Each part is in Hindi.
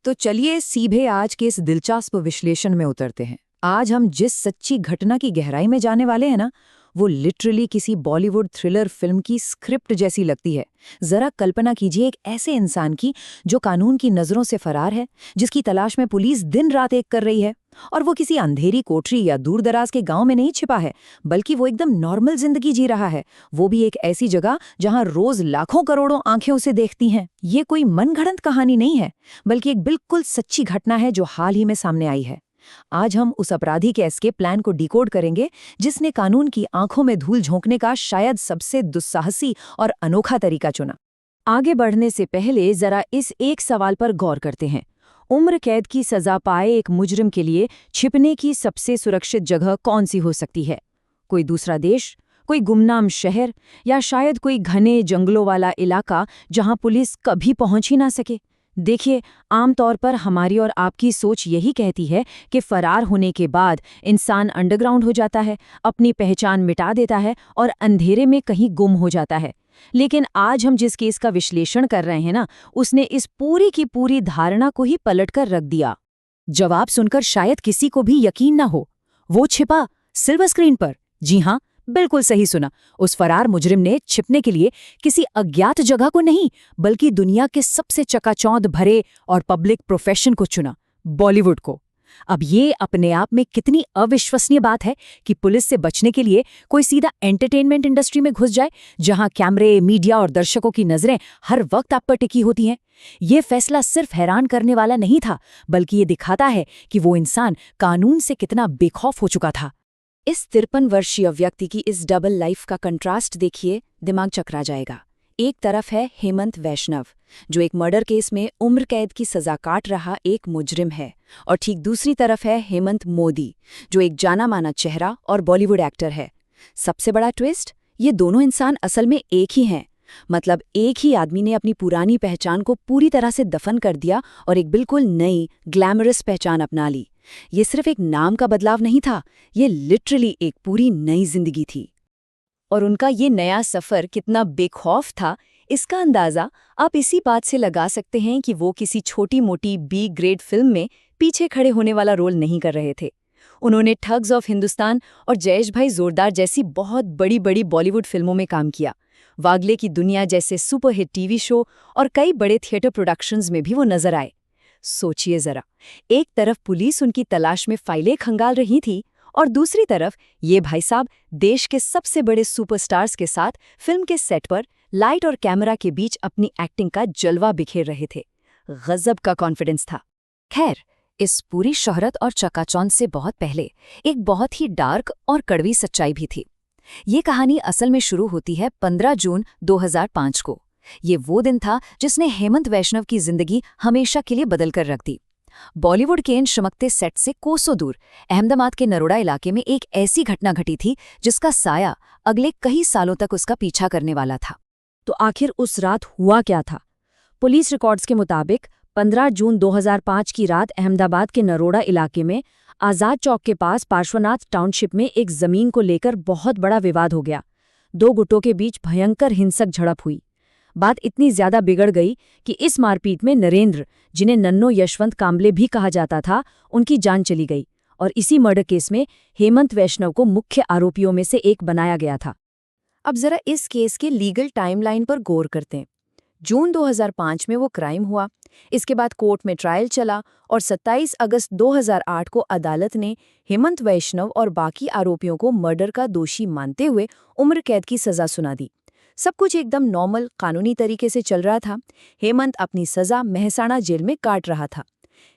तो चलिए सीधे आज के इस दिलचस्प विश्लेषण में उतरते हैं। आज हम जिस सच्ची घटना की गहराई में जाने वाले हैं ना, वो लिटरली किसी बॉलीवुड थ्रिलर फिल्म की स्क्रिप्ट जैसी लगती है। जरा कल्पना कीजिए एक ऐसे इंसान की जो कानून की नजरों से फरार है, जिसकी तलाश में पुलिस दिन रात एक कर रही है। और वो किसी अंधेरी कोठरी या दूर दराज के गांव में नहीं छिपा है, बल्कि वो एकदम नॉर्मल जिंदगी जी रहा है, वो भी एक ऐसी जगह जहां रोज लाखों करोड़ों आंखें उसे देखती हैं। ये कोई मनगढ़ंत कहानी नहीं है, बल्कि एक बिल्कुल सच्ची घटना है जो हाल ही में सामने आई है। आज हम उस अपराधी के एस्केप प्लान को डिकोड करेंगे, जिसने कानून की आंखों में धूल झोंकने का शायद सबसे दुस्साहसी और अनोखा तरीका चुना। आगे बढ़ने से पहले जरा इस एक सवाल पर गौर करते हैं। उम्र कैद की सजा पाए एक मुजरिम के लिए छिपने की सबसे सुरक्षित जगह कौन सी हो सकती है? कोई दूसरा देश, कोई गुमनाम शहर, या शायद कोई घने जंगलों वाला इलाका जहां पुलिस कभी पहुंच ही ना सके? देखिए, आमतौर पर हमारी और आपकी सोच यही कहती है कि फरार होने के बाद इंसान अंडरग्राउंड हो जाता है, अपनी पहचान मिटा देता है और अंधेरे में कहीं गुम हो जाता है। लेकिन आज हम जिस केस का विश्लेषण कर रहे हैं ना, उसने इस पूरी की पूरी धारणा को ही पलटकर रख दिया। जवाब सुनकर शायद किसी को भी यकीन ना हो। वो छिपा सिल्वर स्क्रीन पर। जी हाँ, बिल्कुल सही सुना। उस फरार मुजरिम ने छिपने के लिए किसी अज्ञात जगह को नहीं, बल्कि दुनिया के सबसे चकाचौंध भरे और पब्लिक प्रोफेशन को चुना, बॉलीवुड को। अब ये अपने आप में कितनी अविश्वसनीय बात है कि पुलिस से बचने के लिए कोई सीधा एंटरटेनमेंट इंडस्ट्री में घुस जाए, जहां कैमरे, मीडिया और दर्शकों की नजरें हर वक्त आप पर टिकी होती हैं। ये फैसला सिर्फ हैरान करने वाला नहीं था, बल्कि ये दिखाता है कि वो इंसान कानून से कितना बेखौफ हो चुका था। इस 53 वर्षीय व्यक्ति की इस डबल लाइफ का कंट्रास्ट देखिए, दिमाग चकरा जाएगा। एक तरफ है हेमंत वैष्णव, जो एक मर्डर केस में उम्र कैद की सजा काट रहा एक मुजरिम है, और ठीक दूसरी तरफ है हेमंत मोदी, जो एक जाना माना चेहरा और बॉलीवुड एक्टर है। सबसे बड़ा ट्विस्ट, ये दोनों इंसान असल में एक ही हैं। मतलब एक ही आदमी ने अपनी पुरानी पहचान को पूरी तरह से दफन कर दिया और एक बिल्कुल नई, ग्लैमरस पहचान अपना ली। ये सिर्फ एक नाम का बदलाव नहीं था, ये लिटरली एक पूरी नई जिंदगी थी। और उनका ये नया सफर कितना बेखौफ था, इसका अंदाजा आप इसी बात से लगा सकते हैं कि वो किसी छोटी मोटी बी ग्रेड फिल्म में पीछे खड़े होने वाला रोल नहीं कर रहे थे। उन्होंने ठग्स ऑफ हिंदुस्तान और जयेश भाई जोरदार जैसी बहुत बड़ी बड़ी बॉलीवुड फिल्मों में काम किया। वागले की दुनिया जैसे सुपरहिट टीवी शो और कई बड़े थिएटर प्रोडक्शंस में भी वो नजर आए। सोचिए जरा, एक तरफ पुलिस उनकी तलाश में फाइलें खंगाल रही थी, और दूसरी तरफ ये भाई साहब देश के सबसे बड़े सुपरस्टार्स के साथ फिल्म के सेट पर लाइट और कैमरा के बीच अपनी एक्टिंग का जलवा बिखेर रहे थे। गजब का कॉन्फिडेंस था। खैर, इस पूरी शोहरत और चकाचौंध से बहुत पहले एक बहुत ही डार्क और कड़वी सच्चाई भी थी। ये कहानी असल में शुरू होती है 15 जून 2005 को। ये वो दिन था जिसने हेमंत वैष्णव की जिंदगी हमेशा के लिए बदल कर रख दी। बॉलीवुड के इन चमकते सेट से कोसों दूर अहमदाबाद के नरोडा इलाके में एक ऐसी घटना घटी थी जिसका साया अगले कई सालों तक उसका पीछा करने वाला था। तो आखिर उस रात हुआ क्या था? पुलिस रिकॉर्ड्स के मुताबिक 15 जून 2005 की रात अहमदाबाद के नरोडा इलाके में आजाद चौक के पास पार्श्वनाथ टाउनशिप में एक जमीन को लेकर बहुत बड़ा विवाद हो गया। दो गुटों के बीच भयंकर हिंसक झड़प हुई। बात इतनी ज्यादा बिगड़ गई कि इस मारपीट में नरेंद्र, जिन्हें नन्नो यशवंत कांबले भी कहा जाता था, उनकी जान चली गई, और इसी मर्डर केस में हेमंत वैष्णव को मुख्य आरोपियों में से एक बनाया गया था। अब जरा इस केस के लीगल टाइमलाइन पर गौर करते हैं। जून 2005 में वो क्राइम हुआ, इसके बाद कोर्ट में ट्रायल चला, और 27 अगस्त 2008 को अदालत ने हेमंत वैष्णव और बाकी आरोपियों को मर्डर का दोषी मानते हुए उम्र कैद की सजा सुना दी। सब कुछ एकदम नॉर्मल कानूनी तरीके से चल रहा था। हेमंत अपनी सजा मेहसाणा जेल में काट रहा था।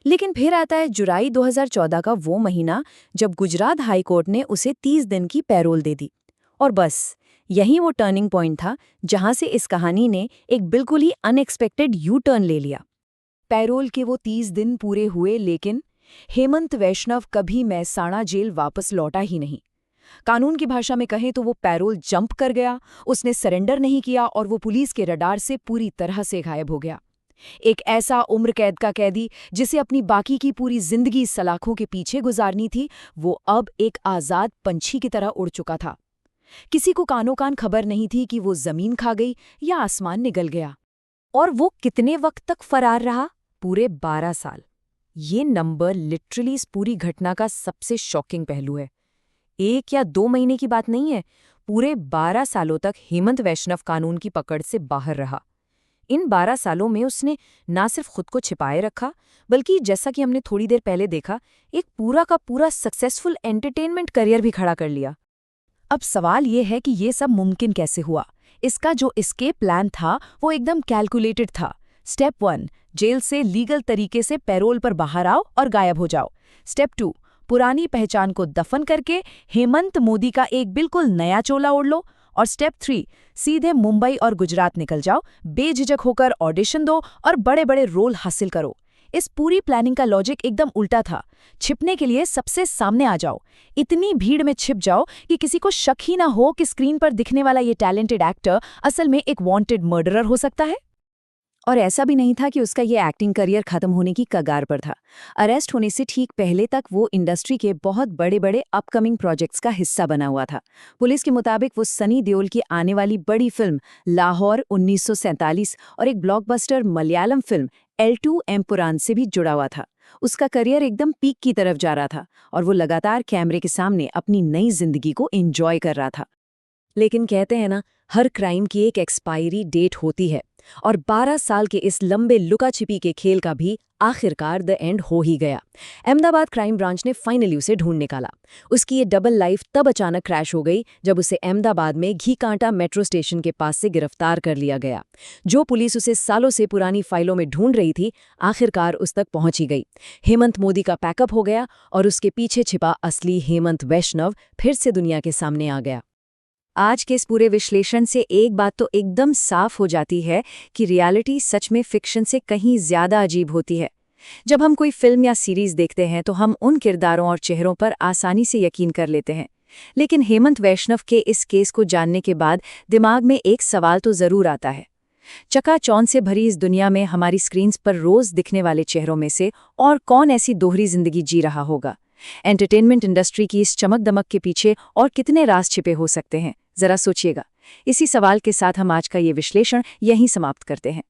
लेकिन फिर आता है जुलाई 2014 का वो महीना जब गुजरात हाई कोर्ट ने उसे 30 दिन की पैरोल दे दी। और बस यही वो टर्निंग पॉइंट था जहां से इस कहानी ने एक बिल्कुल ही अनएक्सपेक्टेड यू टर्न ले लिया। पैरोल के वो 30 दिन पूरे हुए, लेकिन हेमंत वैष्णव कभी मेहसाणा जेल वापस लौटा ही नहीं। कानून की भाषा में कहें तो वो पैरोल जंप कर गया, उसने सरेंडर नहीं किया, और वो पुलिस के रडार से पूरी तरह से गायब हो गया। एक ऐसा उम्र कैद का कैदी जिसे अपनी बाकी की पूरी जिंदगी सलाखों के पीछे गुजारनी थी, वो अब एक आजाद पंछी की तरह उड़ चुका था। किसी को कानो कान खबर नहीं थी कि वो जमीन खा गई या आसमान निगल गया। और वो कितने वक्त तक फरार रहा? पूरे 12 साल। ये नंबर लिटरली इस पूरी घटना का सबसे शॉकिंग पहलू है। 1 या 2 महीने की बात नहीं है, पूरे 12 सालों तक हेमंत वैष्णव कानून की पकड़ से बाहर रहा। इन 12 सालों में उसने ना सिर्फ खुद को छिपाए रखा, बल्कि जैसा कि हमने थोड़ी देर पहले देखा, एक पूरा का पूरा सक्सेसफुल एंटरटेनमेंट करियर भी खड़ा कर लिया। अब सवाल ये है कि ये सब मुमकिन कैसे हुआ? इसका जो एस्केप प्लान था, वो एकदम कैलकुलेटेड था। स्टेप 1, जेल से लीगल तरीके से पैरोल पर बाहर आओ और गायब हो जाओ। स्टेप 2, पुरानी पहचान को दफन करके हेमंत मोदी का एक बिल्कुल नया चोला ओढ़ लो। और स्टेप 3, सीधे मुंबई और गुजरात निकल जाओ, बेझिझक होकर ऑडिशन दो और बड़े बड़े रोल हासिल करो। इस पूरी प्लानिंग का लॉजिक एकदम उल्टा था। छिपने के लिए सबसे सामने आ जाओ, इतनी भीड़ में छिप जाओ कि किसी को शक ही ना हो कि स्क्रीन पर दिखने वाला ये टैलेंटेड एक्टर असल में एक वांटेड मर्डरर हो सकता है। और ऐसा भी नहीं था कि उसका ये एक्टिंग करियर खत्म होने की कगार पर था। अरेस्ट होने से ठीक पहले तक वो इंडस्ट्री के बहुत बड़े बड़े अपकमिंग प्रोजेक्ट्स का हिस्सा बना हुआ था। पुलिस के मुताबिक वो सनी देओल की आने वाली बड़ी फिल्म लाहौर 1947 और एक blockbuster Malayalam film L2 Empuraan से भी जुड़ा हुआ था। उसका करियर एकदम पीक की तरफ जा रहा था और वो लगातार कैमरे के सामने अपनी नई जिंदगी को एंजॉय कर रहा था। लेकिन कहते हैं ना, हर क्राइम की एक एक्सपायरी डेट होती है, और 12 साल के इस लंबे लुका छिपी के खेल का भी आखिरकार द एंड हो ही गया। अहमदाबाद क्राइम ब्रांच ने फाइनली उसे ढूंढ निकाला। उसकी ये डबल लाइफ तब अचानक क्रैश हो गई जब उसे अहमदाबाद में घी कांटा मेट्रो स्टेशन के पास से गिरफ्तार कर लिया गया। जो पुलिस उसे सालों से पुरानी फाइलों में ढूंढ रही थी, आखिरकार उस तक पहुंच ही गई। हेमंत मोदी का पैकअप हो गया और उसके पीछे छिपा असली हेमंत वैष्णव फिर से दुनिया के सामने आ गया। आज के इस पूरे विश्लेषण से एक बात तो एकदम साफ हो जाती है कि रियलिटी सच में फिक्शन से कहीं ज्यादा अजीब होती है। जब हम कोई फिल्म या सीरीज देखते हैं तो हम उन किरदारों और चेहरों पर आसानी से यकीन कर लेते हैं, लेकिन हेमंत वैष्णव के इस केस को जानने के बाद दिमाग में एक सवाल तो जरूर आता है। चकाचौंध से भरी इस दुनिया में हमारी स्क्रीन्स पर रोज दिखने वाले चेहरों में से और कौन ऐसी दोहरी जिंदगी जी रहा होगा? एंटरटेनमेंट इंडस्ट्री की इस चमक दमक के पीछे और कितने राज छिपे हो सकते हैं, जरा सोचिएगा। इसी सवाल के साथ हम आज का ये विश्लेषण यहीं समाप्त करते हैं।